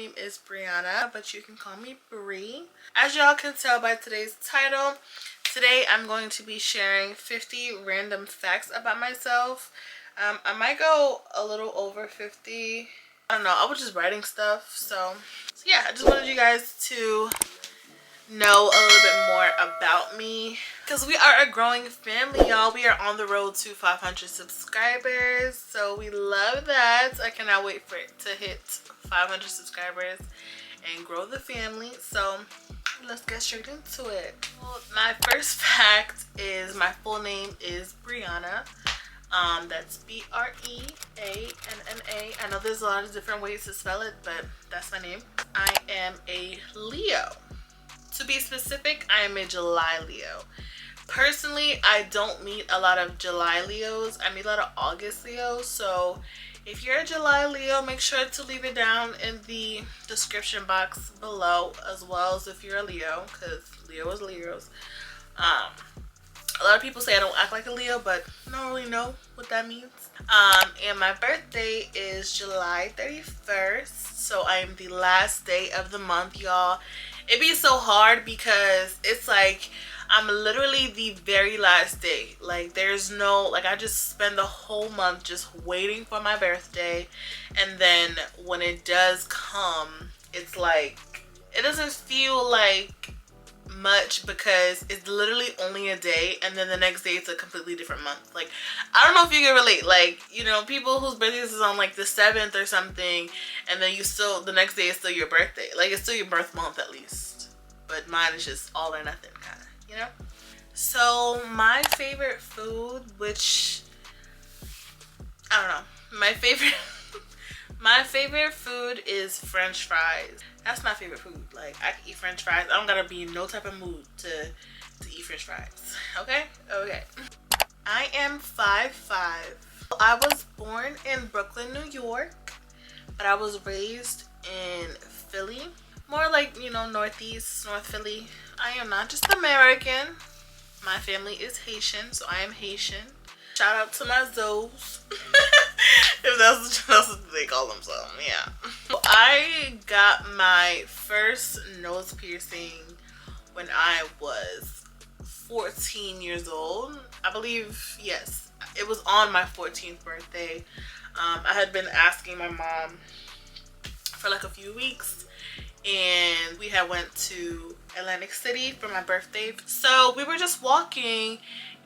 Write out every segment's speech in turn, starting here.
name is Brianna, but you can call me Bree. As y'all can tell by today's title, today I'm going to be sharing 50 random facts about myself. I might go a little over 50. I don't know, I was just writing stuff, so yeah, I just wanted you guys to know a little bit more about me because we are a growing family, y'all. We are on the road to 500 subscribers, so we love that. I cannot wait for it to hit 500 subscribers and grow the family. So let's get straight into it. Well, my first fact is my full name is Brianna. That's Breanna. I know there's a lot of different ways to spell it, but that's my name. I am a Leo. To be specific, I am a July Leo. Personally, I don't meet a lot of July Leos. I meet a lot of August Leos. So if you're a July Leo, make sure to leave it down in the description box below, as well as if you're a Leo, because Leo is Leos. A lot of people say I don't act like a Leo, but I don't really know what that means. And my birthday is July 31st. So I am the last day of the month, y'all. It'd be so hard because it's like I'm literally the very last day. Like there's no, like I just spend the whole month just waiting for my birthday. And then when it does come, it's like, it doesn't feel like much because it's literally only a day, and then the next day it's a completely different month. Like I don't know if you can relate, like, you know, people whose birthdays is on like the 7th or something, and then you still, the next day is still your birthday. Like it's still your birth month at least, but mine is just all or nothing kind of, you know. So my favorite food, which I don't know, my favorite food is French fries. That's my favorite food. Like I can eat French fries. I don't gotta be in no type of mood to eat French fries. Okay? Okay. I am 5'5". I was born in Brooklyn, New York, but I was raised in Philly. More like, you know, North Philly. I am not just American. My family is Haitian, so I am Haitian. Shout out to my Zoes. If that's what they call themselves, yeah. I got my first nose piercing when I was 14 years old. I believe, yes, it was on my 14th birthday. I had been asking my mom for like a few weeks, and we had went to Atlantic City for my birthday. So we were just walking,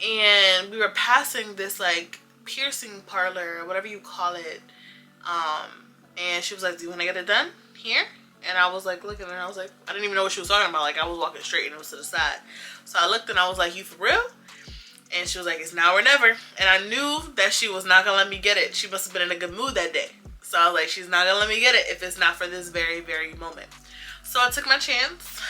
and we were passing this like piercing parlor, whatever you call it, and she was like, do you want to get it done here? And I was like looking, and I was like, I didn't even know what she was talking about. Like I was walking straight and it was to the side, so I looked and I was like, you for real? And she was like, it's now or never. And I knew that she was not gonna let me get it. She must have been in a good mood that day. So I was like, she's not gonna let me get it if it's not for this very, very moment. So I took my chance.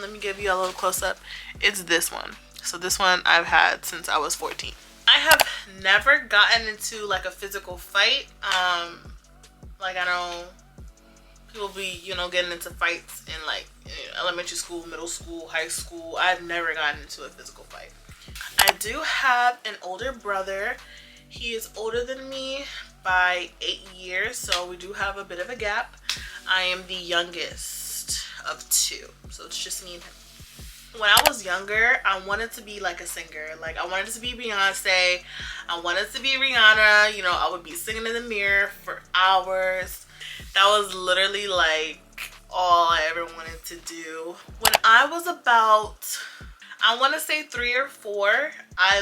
Let me give you a little close-up. It's this one. So this one I've had since I was 14. I have never gotten into like a physical fight. Like I know people be, you know, getting into fights in like elementary school, middle school, high school. I've never gotten into a physical fight. I do have an older brother. He is older than me by 8 years, so we do have a bit of a gap. I am the youngest of 2, so it's just me and him. When I was younger, I wanted to be like a singer. Like I wanted to be Beyonce. I wanted to be Rihanna. You know, I would be singing in the mirror for hours. That was literally like all I ever wanted to do. When I was about, I want to say 3 or 4, I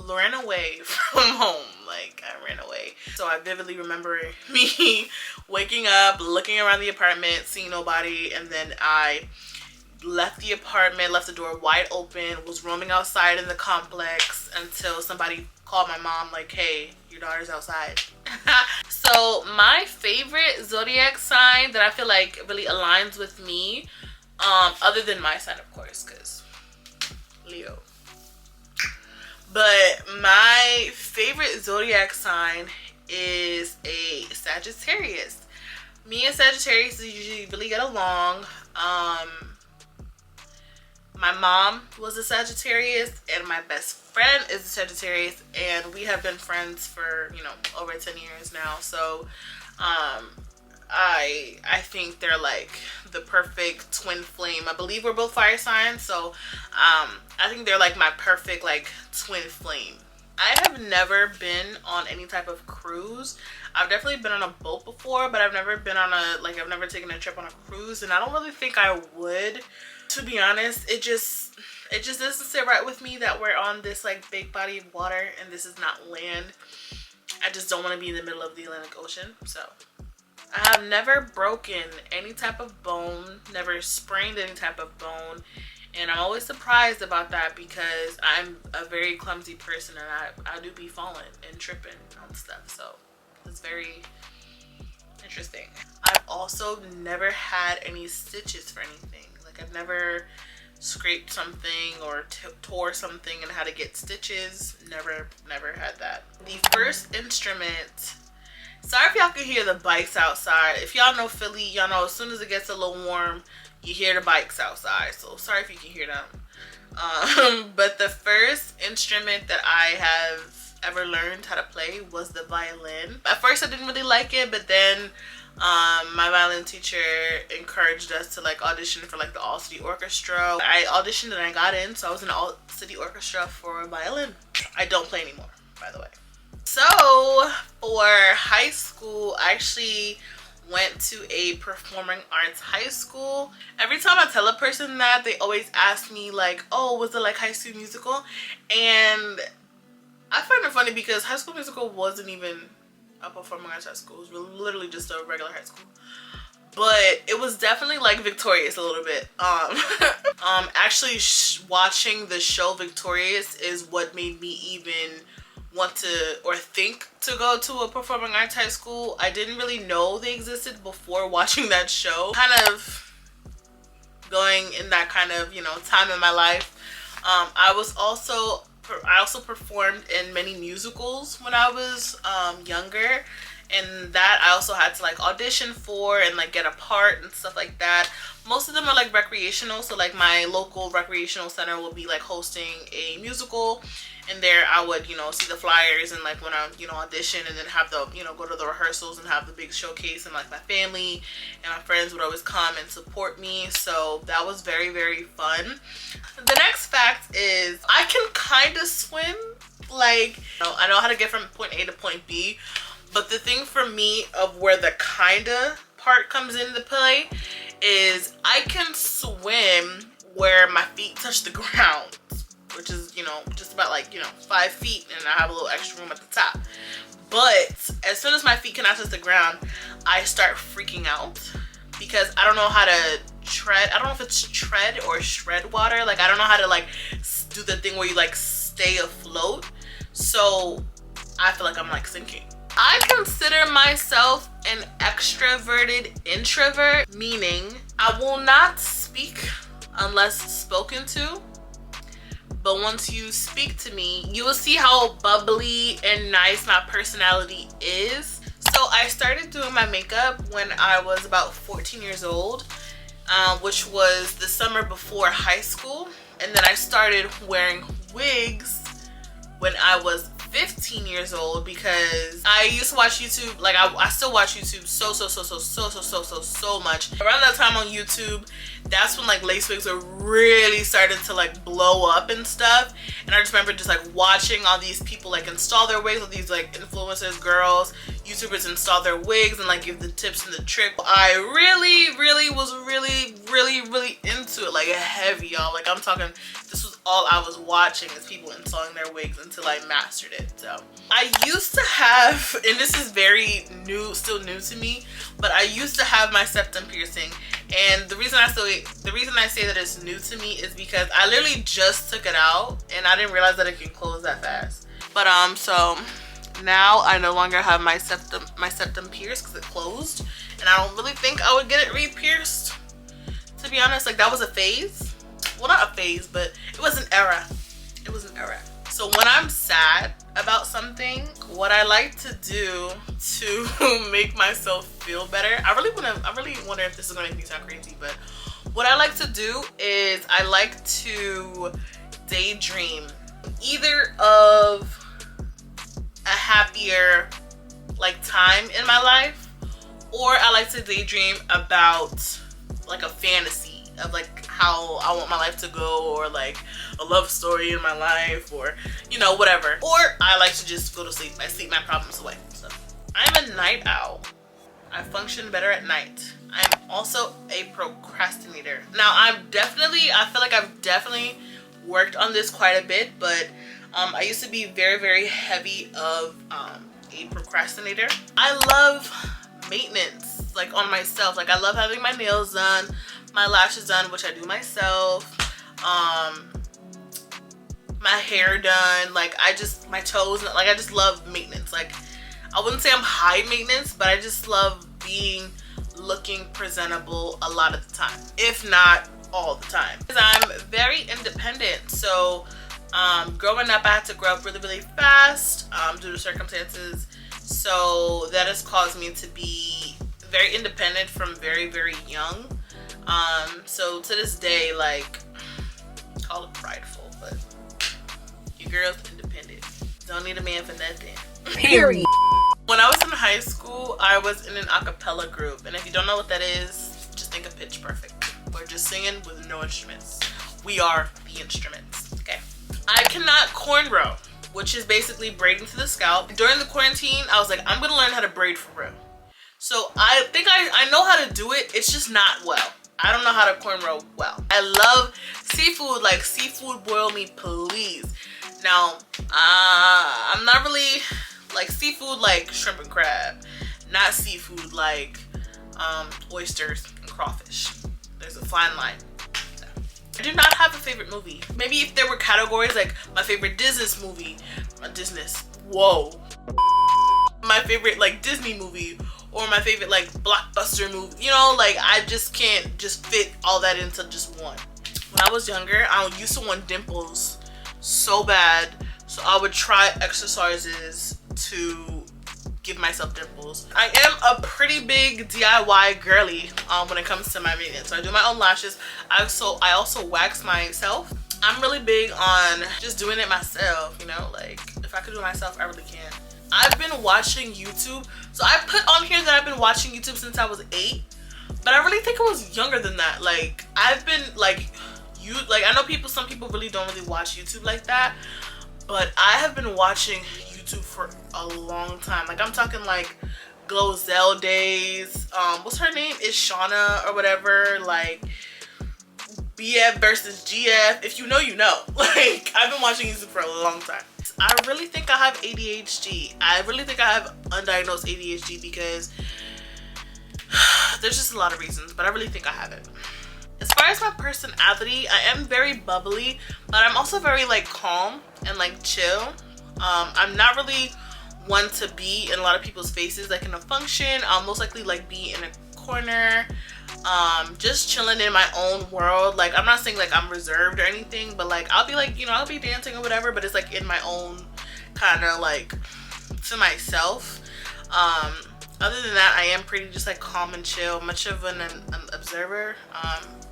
ran away from home. Like I ran away. So I vividly remember me waking up, looking around the apartment, seeing nobody, and then I left the apartment, left the door wide open, was roaming outside in the complex until somebody called my mom like, hey, your daughter's outside. So my favorite zodiac sign that I feel like really aligns with me, other than my sign of course, because Leo, but my favorite zodiac sign is a Sagittarius. Me and Sagittarius usually really get along. My mom was a Sagittarius, and my best friend is a Sagittarius, and we have been friends for, you know, over 10 years now. So I think they're like the perfect twin flame. I believe we're both fire signs, so I think they're like my perfect like twin flame. I have never been on any type of cruise. I've definitely been on a boat before, but I've never been on I've never taken a trip on a cruise, and I don't really think I would, to be honest. It just doesn't sit right with me that we're on this like big body of water and this is not land. I just don't want to be in the middle of the Atlantic Ocean. So I have never broken any type of bone, never sprained any type of bone. And I'm always surprised about that because I'm a very clumsy person, and I do be falling and tripping on stuff. So it's very interesting. I've also never had any stitches for anything. Like I've never scraped something or tore something and had to get stitches. Never had that. The first instrument, sorry if y'all can hear the bikes outside. If y'all know Philly, y'all know as soon as it gets a little warm, you hear the bikes outside, so sorry if you can hear them. But the first instrument that I have ever learned how to play was the violin. At first I didn't really like it, but then my violin teacher encouraged us to like audition for like the All City Orchestra. I auditioned and I got in, so I was in the All City Orchestra for violin. I don't play anymore, by the way. So for high school, I actually went to a performing arts high school. Every time I tell a person that, they always ask me like, oh, was it like High School Musical? And I find it funny because High School Musical wasn't even a performing arts high school. It was literally just a regular high school. But it was definitely like Victorious a little bit. Actually watching the show Victorious is what made me even want to or think to go to a performing arts high school. I didn't really know they existed before watching that show. Kind of going in that kind of, you know, time in my life. I also performed in many musicals when I was younger, and that I also had to like audition for and like get a part and stuff like that. Most of them are like recreational, so like my local recreational center will be like hosting a musical, and there I would, you know, see the flyers and like when I, you know, audition, and then have the, you know, go to the rehearsals and have the big showcase, and like my family and my friends would always come and support me. So that was very, very fun. The next fact is I can kind of swim. Like, you know, I know how to get from point A to point B, but the thing for me of where the kinda part comes into play is I can swim where my feet touch the ground, which is, you know, just about like, you know, 5 feet, and I have a little extra room at the top. But as soon as my feet cannot touch the ground, I start freaking out because I don't know how to tread. I don't know if it's tread or shred water. Like, I don't know how to like do the thing where you like stay afloat. So I feel like I'm like sinking. I consider myself an extroverted introvert, meaning I will not speak unless spoken to. But once you speak to me, you will see how bubbly and nice my personality is. So I started doing my makeup when I was about 14 years old, which was the summer before high school. And then I started wearing wigs when I was 15 years old because I used to watch YouTube. Like I still watch YouTube so much. Around that time on YouTube, that's when like lace wigs were really starting to like blow up and stuff. And I just remember just like watching all these people like install their wigs, all these like influencers, girls, YouTubers install their wigs and like give the tips and the trick. I really was really into it, like heavy, y'all. Like I'm talking, this was all I was watching is people installing their wigs until I mastered it. So I used to have, and this is very new, still new to me, but I used to have my septum piercing. And the reason I say that it's new to me is because I literally just took it out and I didn't realize that it can close that fast. But so now I no longer have my septum pierced because it closed, and I don't really think I would get it re-pierced, to be honest. Like that was a phase. Well, not a phase, but it was an era. It was an era. So when I'm sad about something, what I like to do to make myself feel better, I really wonder if this is gonna make me sound crazy, but what I like to do is I like to daydream either of a happier like time in my life, or I like to daydream about like a fantasy of like how I want my life to go, or like a love story in my life, or you know, whatever. Or I like to just go to sleep. I sleep my problems away. So I'm a night owl. I function better at night. I'm also a procrastinator. Now I feel like I've definitely worked on this quite a bit, but I used to be very heavy of a procrastinator. I love maintenance, like on myself. Like I love having my nails done, my lashes done, which I do myself, my hair done, like my toes, like I just love maintenance. Like I wouldn't say I'm high maintenance, but I just love looking presentable a lot of the time, if not all the time, because I'm very independent. So growing up, I had to grow up really fast due to circumstances, so that has caused me to be very independent from very young. So to this day, like, call it prideful, but your girl's independent, don't need a man for nothing, period. When I was in high school, I was in an a cappella group, and if you don't know what that is, just think of Pitch Perfect. We're just singing with no instruments. We are the instruments, okay? I cannot cornrow, which is basically braiding to the scalp. During the quarantine, I was like, I'm gonna learn how to braid for real. So I think I know how to do it, it's just not well. I don't know how to cornrow well. I love seafood, like seafood boil me, please. Now, I'm not really like seafood like shrimp and crab, not seafood like oysters and crawfish. There's a fine line. I do not have a favorite movie. Maybe if there were categories like my favorite Disney movie, my favorite like Disney movie, or my favorite like blockbuster movie, you know, like I just can't just fit all that into just one. When I was younger, I used to want dimples so bad, so I would try exercises to give myself dimples. I am a pretty big DIY girly when it comes to my maintenance. So I do my own lashes. I also wax myself. I'm really big on just doing it myself, you know, like if I could do it myself, I really can. I've been watching YouTube. So I put on here that I've been watching YouTube since I was 8, but I really think it was younger than that. Like I've been like, I know some people really don't really watch YouTube like that, but I have been watching YouTube for a long time. Like I'm talking like Glozell days. What's her name? Is Shauna or whatever. Like BF versus GF. If you know, you know. Like I've been watching YouTube for a long time. I really think I have ADHD. I really think I have undiagnosed ADHD because there's just a lot of reasons, but I really think I have it. As far as my personality, I am very bubbly, but I'm also very like calm and like chill. I'm not really one to be in a lot of people's faces. Like in a function, I'll most likely like be in a corner, just chilling in my own world. Like I'm not saying like I'm reserved or anything, but like I'll be like, you know, I'll be dancing or whatever, but it's like in my own kind of like to myself. Other than that, I am pretty just like calm and chill, much of an observer.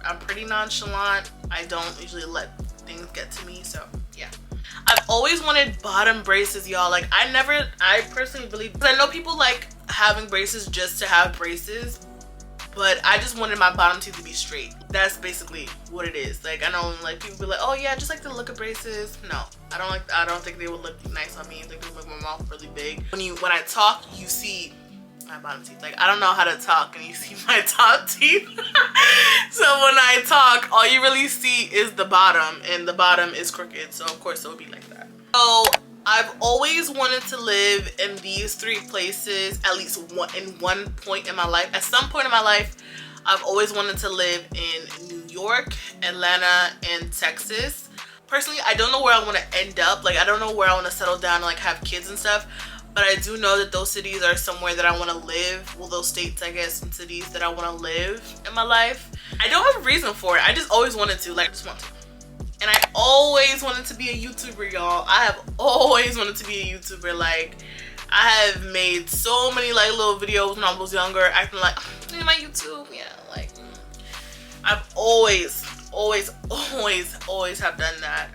I'm pretty nonchalant. I don't usually let things get to me, so yeah. I've always wanted bottom braces, y'all. Like I personally believe, because I know people like having braces just to have braces, but I just wanted my bottom teeth to be straight. That's basically what it is. Like I know like people be like, oh yeah, I just like the look of braces. No, I don't think they would look nice on me. I think they would make my mouth really big. When I talk, you see my bottom teeth. Like I don't know how to talk and you see my top teeth. So when I talk, all you really see is the bottom, and the bottom is crooked, so of course it would be like that. So I've always wanted to live in these 3 places at least one point in my life. At some point in my life, I've always wanted to live in New York, Atlanta, and Texas. Personally, I don't know where I want to end up. Like I don't know where I want to settle down and like have kids and stuff. But I do know that those cities are somewhere that I want to live. Well, those states, I guess, and cities that I want to live in my life. I don't have a reason for it. I just always wanted to. Like, I just want to. And I always wanted to be a YouTuber, y'all. I have always wanted to be a YouTuber. Like, I have made so many, like, little videos when I was younger, acting like, oh, my YouTube. Yeah, like, I've always have done that.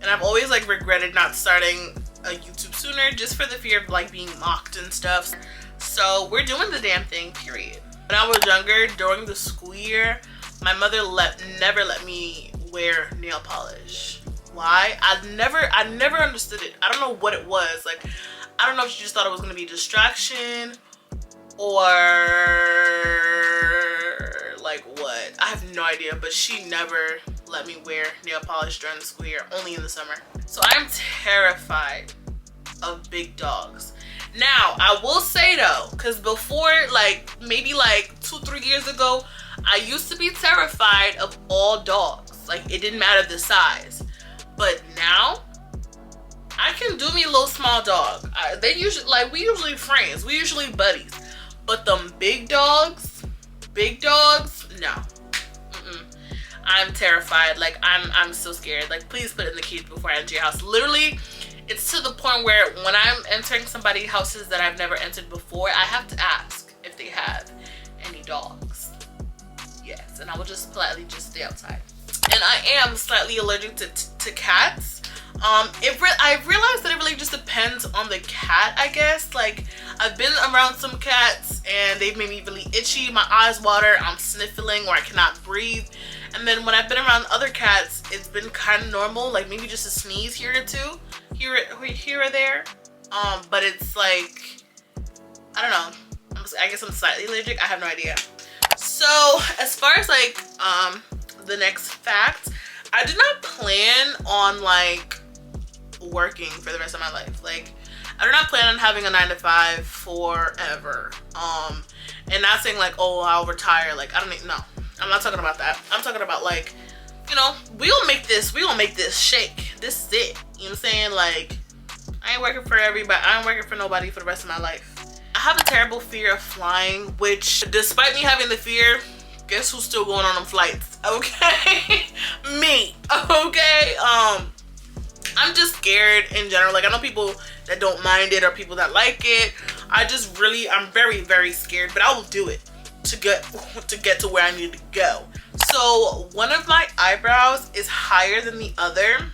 And I've always, like, regretted not starting a YouTube sooner, just for the fear of like being mocked and stuff. So we're doing the damn thing, period. When I was younger, during the school year, my mother never let me wear nail polish. Why? I never understood it. I don't know what it was. Like, I don't know if she just thought it was gonna be a distraction or like what. I have no idea, but she never let me wear nail polish during the school year, only in the summer. So I'm terrified of big dogs. Now, I will say though, because before, like maybe like 2-3 years ago, I used to be terrified of all dogs. Like, it didn't matter the size. But now, I can do me a little small dog. We usually friends. We usually buddies. But them big dogs, no. I'm terrified. Like, I'm so scared. Like, please put in the keys before I enter your house. Literally, it's to the point where when I'm entering somebody's houses that I've never entered before, I have to ask if they have any dogs. Yes, and I will just politely just stay outside. And I am slightly allergic to cats. I realized that it really just depends on the cat, I guess. Like, I've been around some cats and they've made me really itchy, my eyes water, I'm sniffling or I cannot breathe. And then when I've been around other cats, it's been kind of normal, like maybe just a sneeze here or two, here or there. But it's like, I don't know. I guess I'm slightly allergic. I have no idea. So as far as like the next fact, I did not plan on like working for the rest of my life. Like, I do not plan on having a 9-to-5 forever. And not saying like, oh, I'll retire. Like, I don't even know. I'm not talking about that. I'm talking about like, you know, we gonna make this shake. This is it. You know what I'm saying? Like, I ain't working for everybody. I ain't working for nobody for the rest of my life. I have a terrible fear of flying, which despite me having the fear, guess who's still going on them flights? Okay. Me. Okay. I'm just scared in general. Like, I know people that don't mind it or people that like it. I'm very, very scared, but I will do it to get to where I need to go. So one of my eyebrows is higher than the other.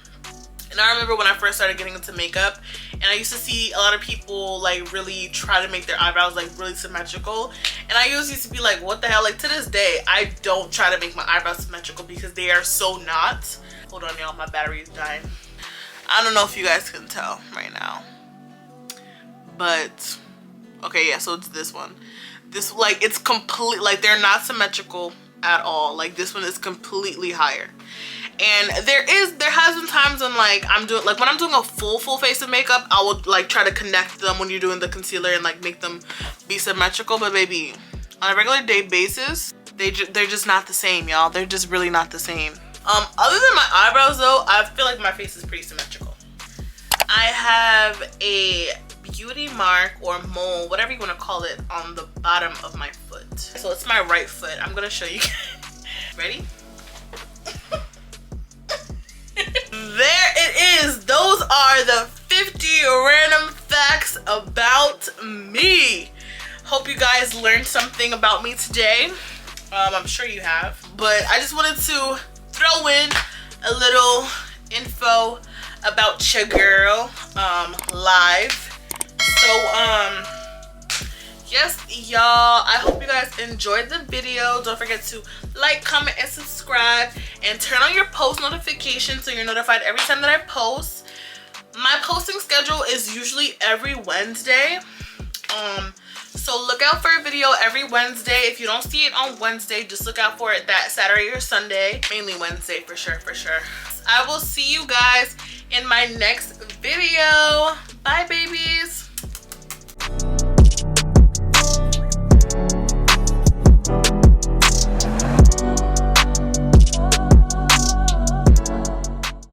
And I remember when I first started getting into makeup, and I used to see a lot of people like really try to make their eyebrows like really symmetrical. And I used to be like, what the hell? Like, to this day, I don't try to make my eyebrows symmetrical because they are so not. Hold on, y'all, my battery is dying. I don't know if you guys can tell right now. But, okay, yeah, so it's this one. This, like, it's complete, like, they're not symmetrical at all. Like, this one is completely higher. And there has been times when like when I'm doing a full face of makeup, I would like try to connect them when you're doing the concealer and like make them be symmetrical. But baby, on a regular day basis, they're just not the same, y'all. They're just really not the same. Other than my eyebrows though, I feel like my face is pretty symmetrical. I have a beauty mark or mole, whatever you want to call it, on the bottom of my foot. So it's my right foot. I'm gonna show you. Ready? There it is. Those are the 50 random facts about me. Hope you guys learned something about me today. I'm sure you have. But I just wanted to throw in a little info about your girl live. So yes, y'all, I hope you guys enjoyed the video. Don't forget to like, comment, and subscribe, and turn on your post notifications so you're notified every time that I post. My posting schedule is usually every Wednesday. So look out for a video every Wednesday. If you don't see it on Wednesday, just look out for it that Saturday or Sunday. Mainly Wednesday for sure. I will see you guys in my next video. Bye, babies.